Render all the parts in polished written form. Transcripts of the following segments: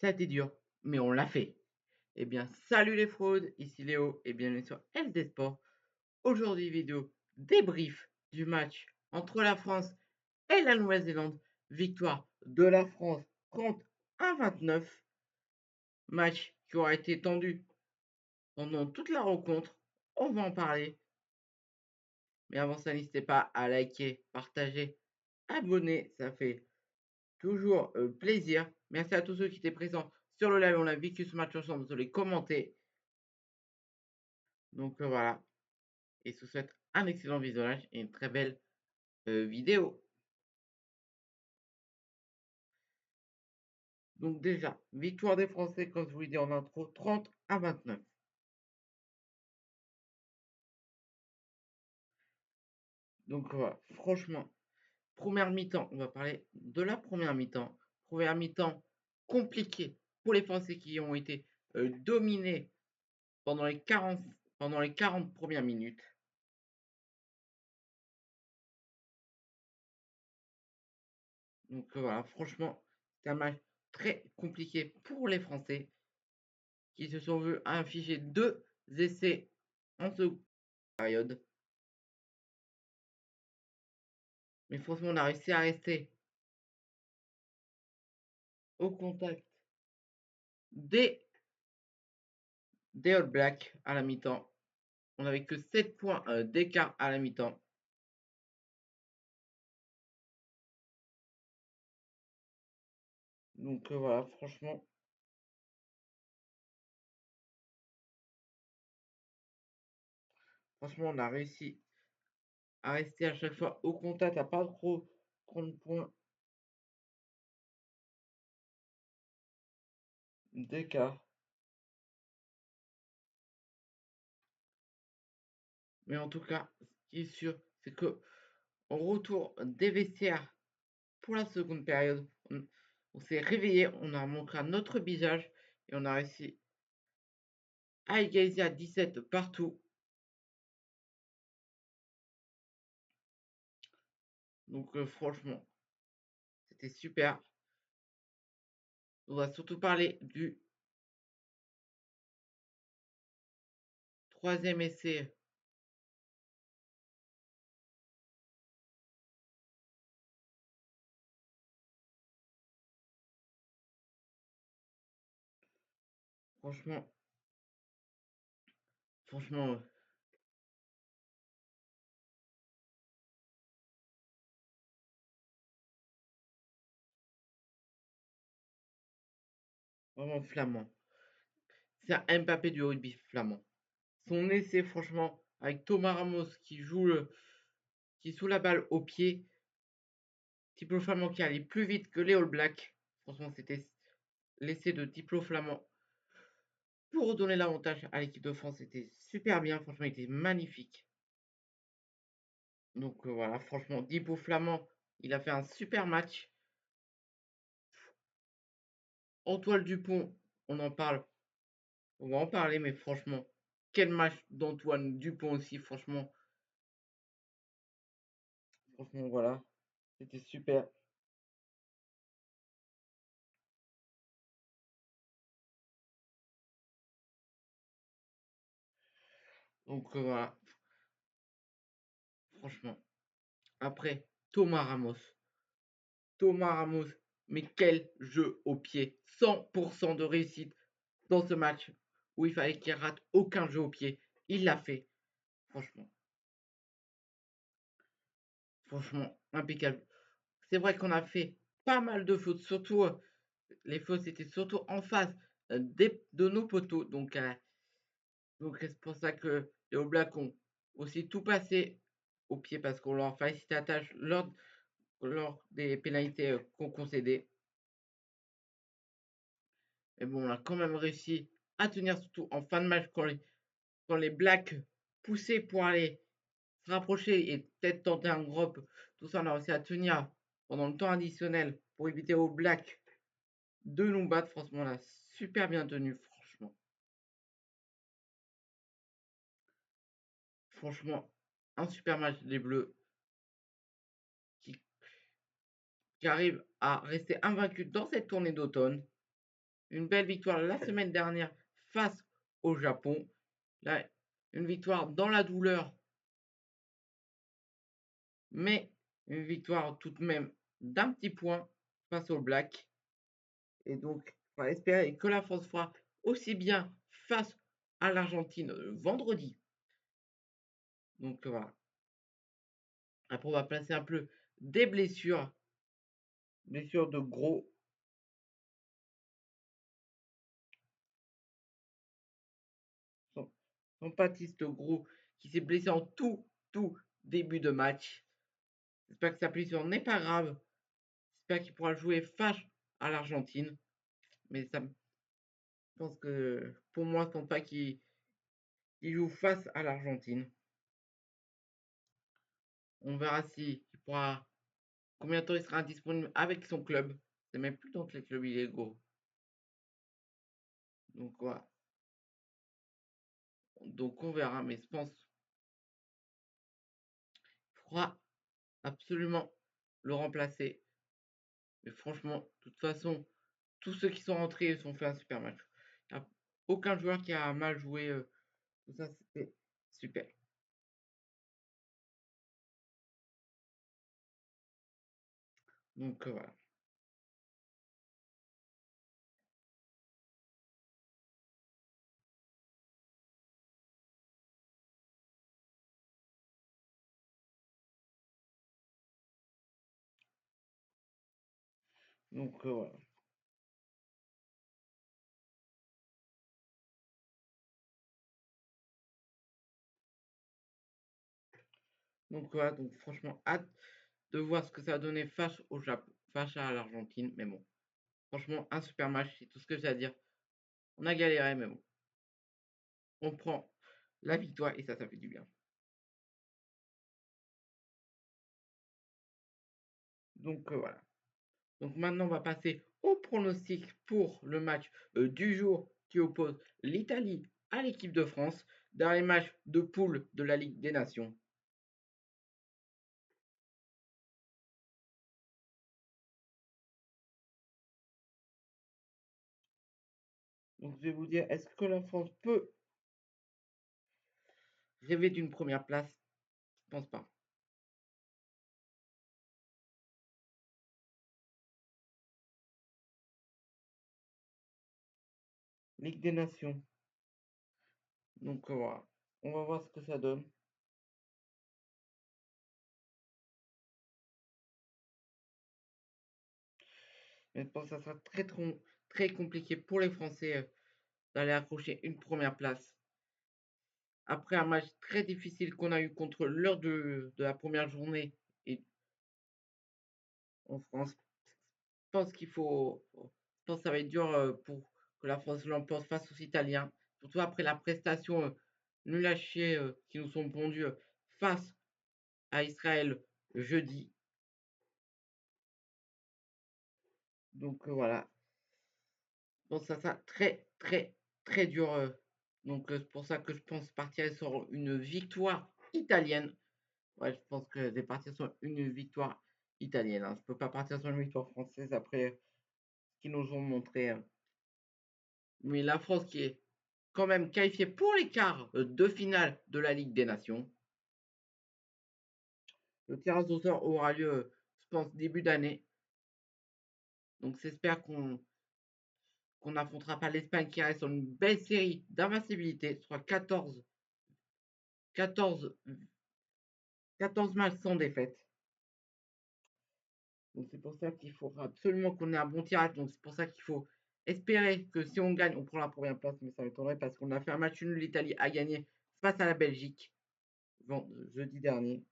Ça a été dur, mais on l'a fait. Eh bien, salut les fraudes, ici Léo et bienvenue sur SD Sport. Aujourd'hui, vidéo débrief du match entre la France et la Nouvelle-Zélande. Victoire de la France 30-29. Match qui aura été tendu pendant toute la rencontre. On va en parler. Mais avant ça, n'hésitez pas à liker, partager, abonner. Ça fait toujours plaisir. Merci à tous ceux qui étaient présents sur le live. On a vécu ce match ensemble. Vous les commenter. Donc voilà. Et je vous souhaite un excellent visionnage et une très belle vidéo. Donc déjà, victoire des Français, comme je vous l'ai dit en intro, 30-29. Donc voilà, franchement, première mi-temps, on va parler de la première mi-temps. Première mi-temps compliquée pour les Français qui ont été dominés pendant les 40 premières minutes. Donc voilà, franchement, c'est un match très compliqué pour les Français qui se sont vus afficher 2 essais en seconde période. Mais franchement, on a réussi à rester au contact des, des All Blacks à la mi-temps. On n'avait que 7 points d'écart à la mi-temps. Donc voilà, franchement, on a réussi à rester à chaque fois au contact, à pas trop prendre points d'écart. Mais en tout cas, ce qui est sûr, c'est que au retour des vestiaires pour la seconde période, on s'est réveillé, on a montré notre visage et on a réussi à égaliser à 17 partout. Donc franchement, c'était super. On va surtout parler du troisième essai. Franchement, franchement, vraiment flamand. C'est un Mbappé du rugby flamand. Son essai, franchement, avec Thomas Ramos qui sous la balle au pied. Diplo Flamand qui allait plus vite que les All Blacks. Franchement, c'était l'essai de Diplo Flamand pour donner l'avantage à l'équipe de France. C'était super bien. Franchement, il était magnifique. Donc voilà, franchement, Diplo Flamand, il a fait un super match. Antoine Dupont, on en parle. On va en parler, mais franchement, quel match d'Antoine Dupont aussi, franchement. Franchement, voilà. C'était super. Donc voilà, franchement. Après, Thomas Ramos. Thomas Ramos, mais quel jeu au pied. 100% de réussite dans ce match où il fallait qu'il rate aucun jeu au pied. Il l'a fait. Franchement. Franchement, impeccable. C'est vrai qu'on a fait pas mal de fautes. Surtout, les fautes étaient surtout en face de nos poteaux. Donc c'est pour ça que les All Blacks ont aussi tout passé au pied parce qu'on leur facilité la tâche lors des pénalités qu'on concédait. Mais bon, on a quand même réussi à tenir, surtout en fin de match, quand les Blacks poussaient pour aller se rapprocher et peut-être tenter un drop. Tout ça, on a réussi à tenir pendant le temps additionnel pour éviter aux Blacks de nous battre. Franchement, on a super bien tenu, franchement. Franchement, un super match des Bleus qui, qui arrive à rester invaincu dans cette tournée d'automne. une belle victoire la semaine dernière face au Japon. Là, une victoire dans la douleur, mais une victoire tout de même d'un petit point face au Black. Et donc, on va espérer que la France fera aussi bien face à l'Argentine vendredi. Donc voilà. Après, on va placer un peu des blessures. Blessures de gros. Jean-Baptiste Gros qui s'est blessé en tout début de match. J'espère que sa blessure n'est pas grave. J'espère qu'il pourra jouer face à l'Argentine. Mais ça, je pense que pour moi, je pense pas qu'il joue face à l'Argentine. On verra si il pourra combien de temps il sera disponible avec son club. C'est même plus dans les clubs illégaux. Donc voilà. Donc on verra, mais je pense qu'il faudra absolument le remplacer. Mais franchement, de toute façon, tous ceux qui sont rentrés ont fait un super match. Il n'y a aucun joueur qui a mal joué. Tout ça, c'était super. Donc voilà. Donc voilà. Donc voilà. Donc franchement, hâte de voir ce que ça va donner face au Japon, face à l'Argentine. Mais bon, franchement, un super match, c'est tout ce que j'ai à dire. On a galéré, mais bon, on prend la victoire et ça fait du bien. Donc voilà. Donc maintenant, on va passer au pronostic pour le match du jour qui oppose l'Italie à l'équipe de France dans les matchs de poule de la Ligue des Nations. Donc je vais vous dire, est-ce que la France peut rêver d'une première place? Je pense pas. Ligue des Nations. Donc voilà. On va voir ce que ça donne. Mais je pense que ça sera très compliqué pour les Français d'aller accrocher une première place. Après un match très difficile qu'on a eu contre l'heure de la première journée et en France, je pense qu'il faut. Je pense que ça va être dur pour que la France l'emporte face aux Italiens. Surtout après la prestation nulle à chier qui nous sont pondus face à Israël jeudi. Donc voilà. Donc ça sera très dur. Donc c'est pour ça que je pense partir sur une victoire italienne. Ouais, je pense que je vais partir sur une victoire italienne. Hein. Je peux pas partir sur une victoire française après ce qu'ils nous ont montré. Hein. Mais la France qui est quand même qualifiée pour les quarts de finale de la Ligue des Nations. Le tirage au sort aura lieu, je pense, début d'année. Donc j'espère qu'on n'affrontera pas l'Espagne qui reste sur une belle série d'invincibilité, soit 14, 14 matchs sans défaite. Donc c'est pour ça qu'il faudra absolument qu'on ait un bon tirage. Donc c'est pour ça qu'il faut espérer que si on gagne, on prend la première place. Mais ça m'étonnerait parce qu'on a fait un match nul. L'Italie a gagné face à la Belgique jeudi dernier.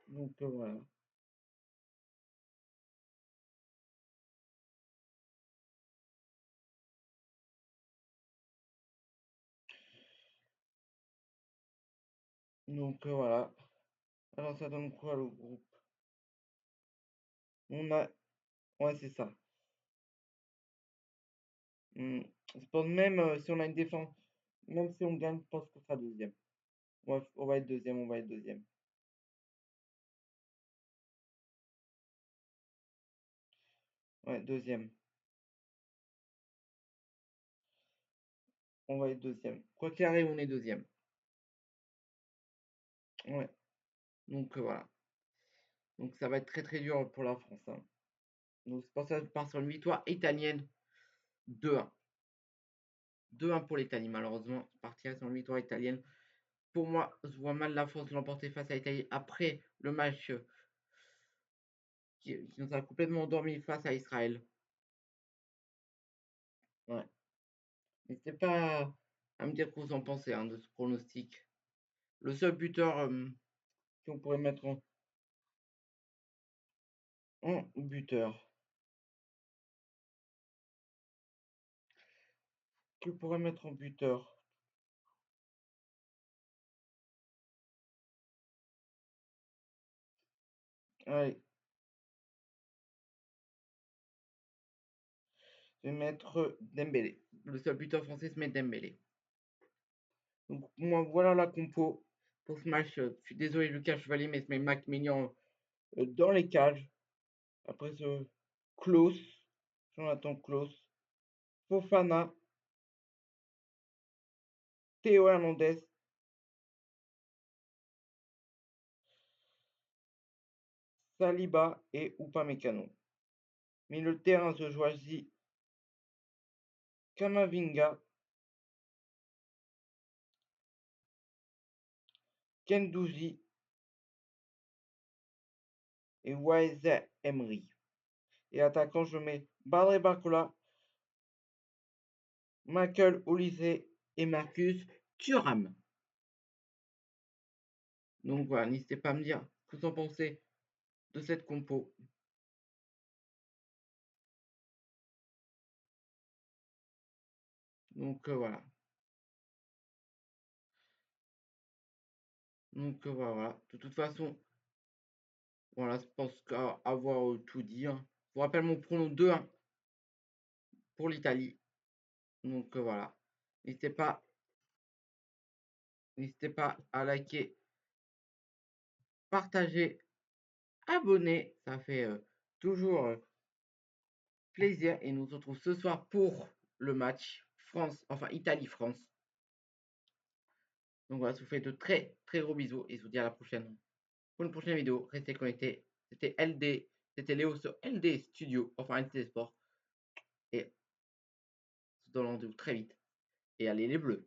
Donc voilà. Donc voilà. Alors ça donne quoi le groupe? On a. Ouais, c'est ça. Je pense même si on a une défense, même si on gagne, je pense qu'on sera deuxième. Ouais, on va être deuxième, on va être deuxième. Ouais, deuxième. On va être deuxième. Quoi qu'il arrive, on est deuxième. Ouais. Donc voilà. Donc ça va être très très dur pour la France, hein. Donc c'est pour ça que je pars sur une victoire italienne 2-1. 2-1 pour l'Italie, malheureusement. Je partirai sur une victoire italienne. Pour moi, je vois mal la France l'emporter face à l'Italie après le match qui nous a complètement endormi face à Israël. Ouais. N'hésitez pas à me dire ce que vous en pensez, hein, de ce pronostic. Le seul buteur qu'on pourrait mettre en buteur. Que pourrait mettre en buteur? Allez, je vais mettre Dembélé. Le seul buteur français se met Dembélé. Donc moi voilà la compo pour ce match. Je suis désolé Lucas Chevalier, mais je mets Mac Mignon dans les cages. Après ce Klaus, Jonathan Klaus, Fofana, Théo Hernandez, Saliba et Upamecano. Milieu de terrain, je choisis Kamavinga, Gendouzi et Waiza Emery. Et attaquant, je mets Badre Barcola, Michael Olise et Marcus Thuram. Donc voilà, n'hésitez pas à me dire ce que vous en pensez de cette compo. Donc voilà. Donc voilà. De toute façon, voilà, je pense qu'avoir tout dit, hein. Je vous rappelle mon pronom 2-1 pour l'Italie. Donc voilà. N'hésitez pas, n'hésitez pas à liker, partager, abonner. Ça fait toujours plaisir. Et nous nous retrouvons ce soir pour le match France, enfin Italie-France. Donc voilà, je vous fais de très très gros bisous et je vous dis à la prochaine. Pour une prochaine vidéo, restez connectés. C'était LD, c'était Léo sur LD Studio, enfin LD Sport. Et je vous donne rendez-vous très vite. Et allez les bleus!